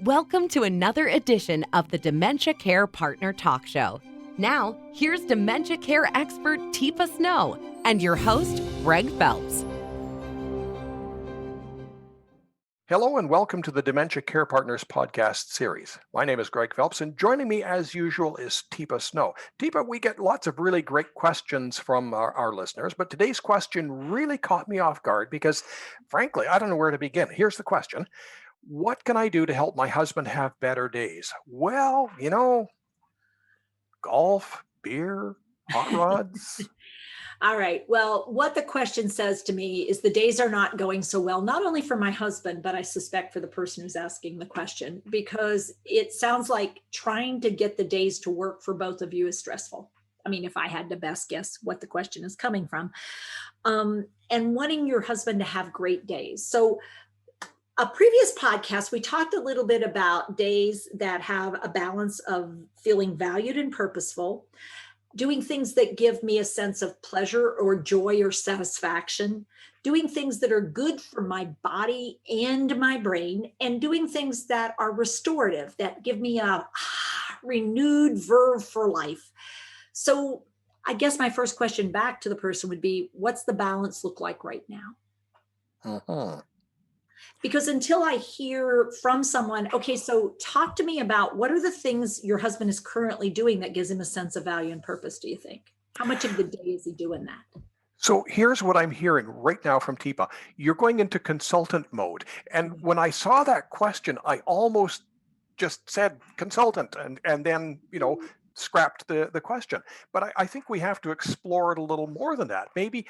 Welcome to another edition of the Dementia Care Partner Talk Show. Now, here's dementia care expert Teepa and your host, Greg Phelps. Hello and welcome to the Dementia Care Partners podcast series. My name is Greg Phelps, and joining me as usual is Teepa Snow. Teepa, we get lots of really great questions from our listeners, but today's question really caught me off guard because, frankly, I don't know where to begin. Here's the question. What can I do to help my husband have better days? Well, golf, beer, hot rods. All right. Well, what the question says to me is the days are not going so well, not only for my husband, but I suspect for the person who's asking the question, because it sounds like trying to get the days to work for both of you is stressful. I mean, if I had to best guess what the question is coming from, and wanting your husband to have great days. So a previous podcast, we talked a little bit about days that have a balance of feeling valued and purposeful, doing things that give me a sense of pleasure or joy or satisfaction, doing things that are good for my body and my brain, and doing things that are restorative, that give me a renewed verve for life. So I guess my first question back to the person would be, what's the balance look like right now? Uh-huh. Because until I hear from someone, okay, so talk to me about what are the things your husband is currently doing that gives him a sense of value and purpose, do you think? How much of the day is he doing that? So here's what I'm hearing right now from Teepa. You're going into consultant mode. And when I saw that question, I almost just said consultant and then, scrapped the question. But I think we have to explore it a little more than that. Maybe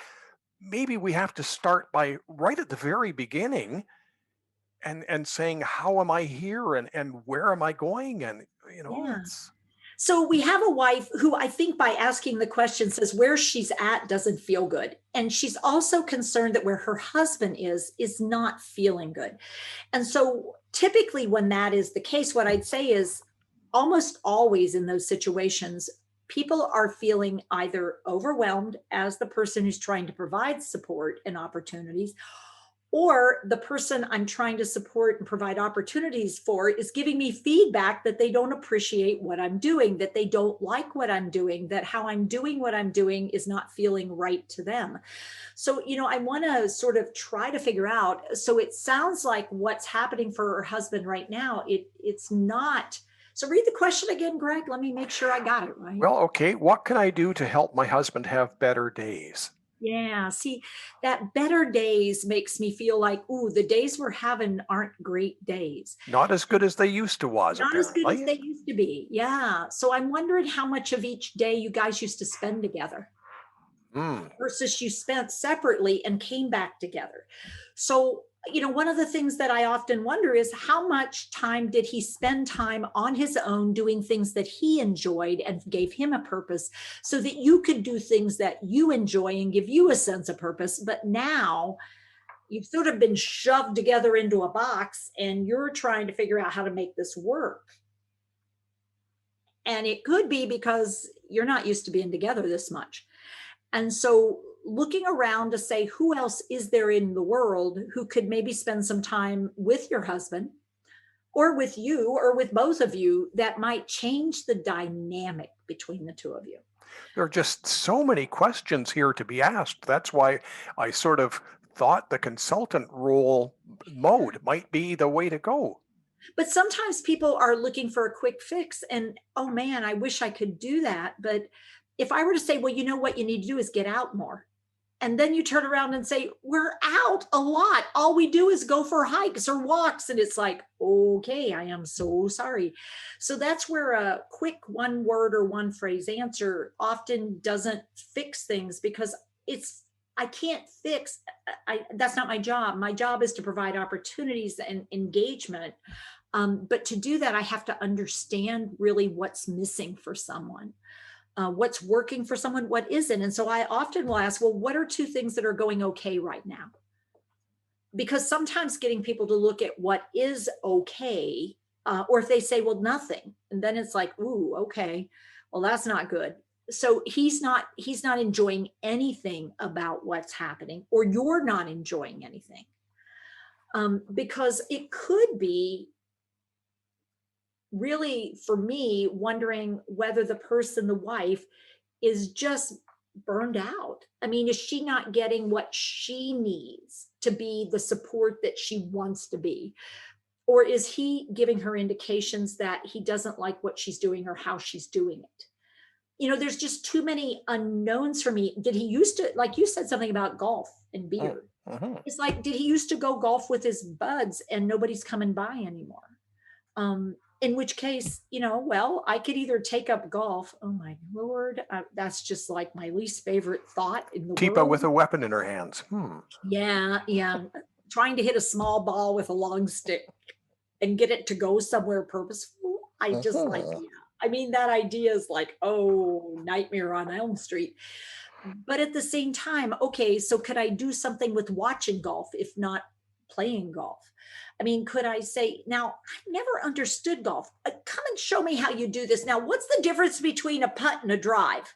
we have to start by right at the very beginning and saying, how am I here and where am I going? And, Yeah. it's. So we have a wife who I think by asking the question says where she's at doesn't feel good. And she's also concerned that where her husband is not feeling good. And so typically when that is the case, what I'd say is almost always in those situations, people are feeling either overwhelmed as the person who's trying to provide support and opportunities, or the person I'm trying to support and provide opportunities for is giving me feedback that they don't appreciate what I'm doing, that they don't like what I'm doing, that how I'm doing what I'm doing is not feeling right to them. So, I want to sort of try to figure out. So it sounds like what's happening for her husband right now, it's not. So read the question again, Greg. Let me make sure I got it right. Well, okay, what can I do to help my husband have better days? Yeah, see, that better days makes me feel like, ooh, the days we're having aren't great days. Not as good as they used to was, Not as good as apparently. they used to be. Yeah. So I'm wondering how much of each day you guys used to spend together Hmm. versus you spent separately and came back together. So, one of the things that I often wonder is how much time did he spend time on his own doing things that he enjoyed and gave him a purpose so that you could do things that you enjoy and give you a sense of purpose. But now you've sort of been shoved together into a box and you're trying to figure out how to make this work. And it could be because you're not used to being together this much. And so looking around to say, who else is there in the world who could maybe spend some time with your husband or with you or with both of you that might change the dynamic between the two of you? There are just so many questions here to be asked. That's why I sort of thought the consultant role mode might be the way to go. But sometimes people are looking for a quick fix and, oh man, I wish I could do that. But if I were to say, well, you know what you need to do is get out more. And then you turn around and say, we're out a lot. All we do is go for hikes or walks. And it's like, okay, I am so sorry. So that's where a quick one word or one phrase answer often doesn't fix things because I can't fix, that's not my job. My job is to provide opportunities and engagement. But to do that, I have to understand really what's missing for someone. What's working for someone, what isn't. And so I often will ask, well, what are two things that are going okay right now? Because sometimes getting people to look at what is okay, or if they say, well, nothing, and then it's like, ooh, okay, well, that's not good. So he's not enjoying anything about what's happening, or you're not enjoying anything. Because it could be really, for me, wondering whether the person, the wife, is just burned out. I mean, is she not getting what she needs to be the support that she wants to be? Or is he giving her indications that he doesn't like what she's doing or how she's doing it? There's just too many unknowns for me. Did he used to, like you said something about golf and beer? Mm-hmm. It's like, did he used to go golf with his buds and nobody's coming by anymore? In which case, well, I could either take up golf. Oh my Lord. That's just like my least favorite thought in the Teepa world. with a weapon in her hands. Yeah. Yeah. Trying to hit a small ball with a long stick and get it to go somewhere purposeful. I just like, Mhm. yeah. I mean, that idea is like, oh, nightmare on Elm Street. But at the same time, okay, so could I do something with watching golf if not playing golf? I mean, could I say, now, I've never understood golf. Come and show me how you do this. Now, what's the difference between a putt and a drive?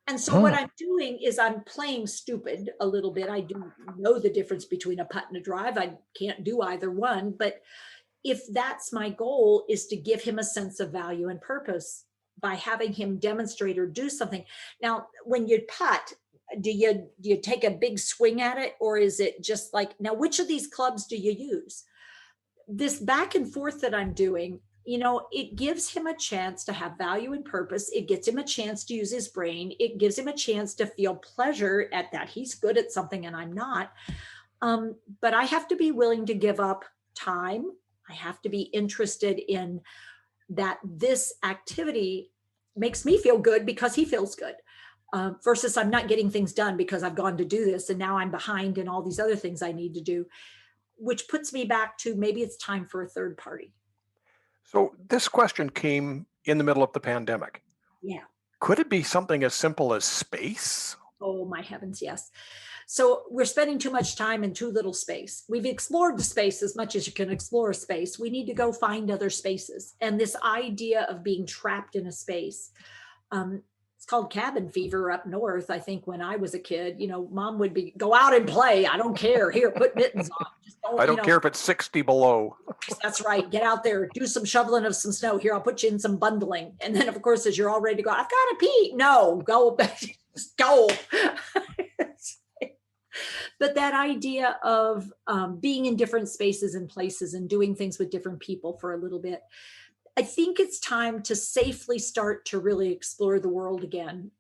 And so what Hmm. I'm doing is I'm playing stupid a little bit. I do know the difference between a putt and a drive. I can't do either one. But if that's my goal, is to give him a sense of value and purpose by having him demonstrate or do something. Now, when you putt, do you take a big swing at it, or is it just like, now which of these clubs do you use? This back and forth that I'm doing, it gives him a chance to have value and purpose. It gets him a chance to use his brain. It gives him a chance to feel pleasure at that he's good at something and I'm not. But I have to be willing to give up time. I have to be interested in that this activity makes me feel good because he feels good. Versus I'm not getting things done because I've gone to do this and now I'm behind in all these other things I need to do, which puts me back to maybe it's time for a third party. So this question came in the middle of the pandemic. Yeah. Could it be something as simple as space? Oh my heavens, yes. So we're spending too much time in too little space. We've explored the space as much as you can explore a space. We need to go find other spaces. And this idea of being trapped in a space, it's called cabin fever up north. I think when I was a kid, mom would be, go out and play. I don't care. Here, put mittens on. Just I don't, don't care if it's 60 below. That's right. Get out there, do some shoveling of some snow. Here, I'll put you in some bundling. And then, of course, as you're all ready to go, I've got to pee. No, go, just go. But that idea of being in different spaces and places and doing things with different people for a little bit, I think it's time to safely start to really explore the world again,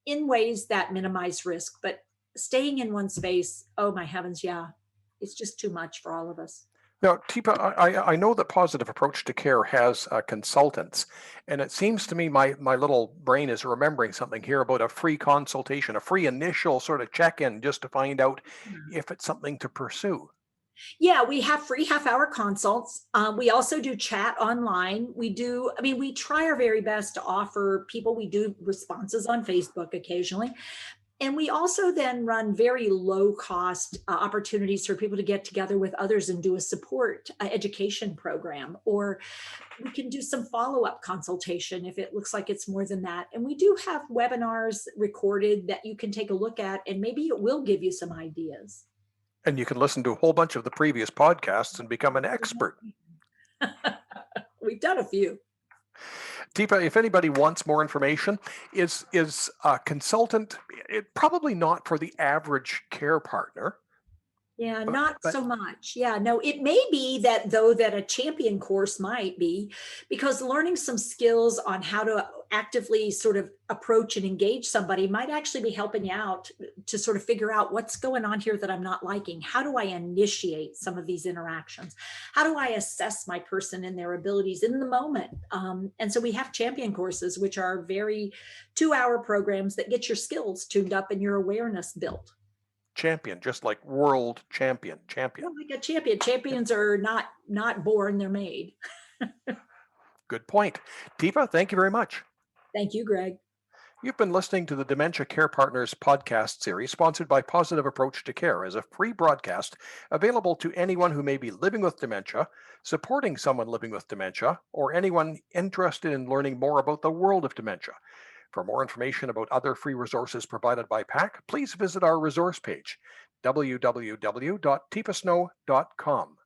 in ways that minimize risk. But staying in one space, oh my heavens, yeah, it's just too much for all of us. Now, Teepa, I know that Positive Approach to Care has consultants, and it seems to me my little brain is remembering something here about a free consultation, a free initial sort of check-in just to find out if it's something to pursue. Yeah, we have free half-hour consults. We also do chat online. We try our very best to offer people, we do responses on Facebook occasionally. And we also then run very low cost opportunities for people to get together with others and do a support education program, or we can do some follow-up consultation if it looks like it's more than that. And we do have webinars recorded that you can take a look at, and maybe it will give you some ideas. And you can listen to a whole bunch of the previous podcasts and become an expert. We've done a few. Teepa, if anybody wants more information, is a consultant probably not for the average care partner? Yeah, But, not but so much. Yeah, no, it may be that though that a champion course might be, because learning some skills on how to actively sort of approach and engage somebody might actually be helping you out to sort of figure out what's going on here that I'm not liking. How do I initiate some of these interactions? How do I assess my person and their abilities in the moment? And so we have champion courses, which are very 2-hour programs that get your skills tuned up and your awareness built. champion, just like world champion. Well, like a champion. Champions are not born, they're made. Good point. Teepa, thank you very much. Thank you, Greg. You've been listening to the Dementia Care Partners podcast series sponsored by Positive Approach to Care as a free broadcast available to anyone who may be living with dementia, supporting someone living with dementia, or anyone interested in learning more about the world of dementia. For more information about other free resources provided by PAC, please visit our resource page, www.teepasnow.com.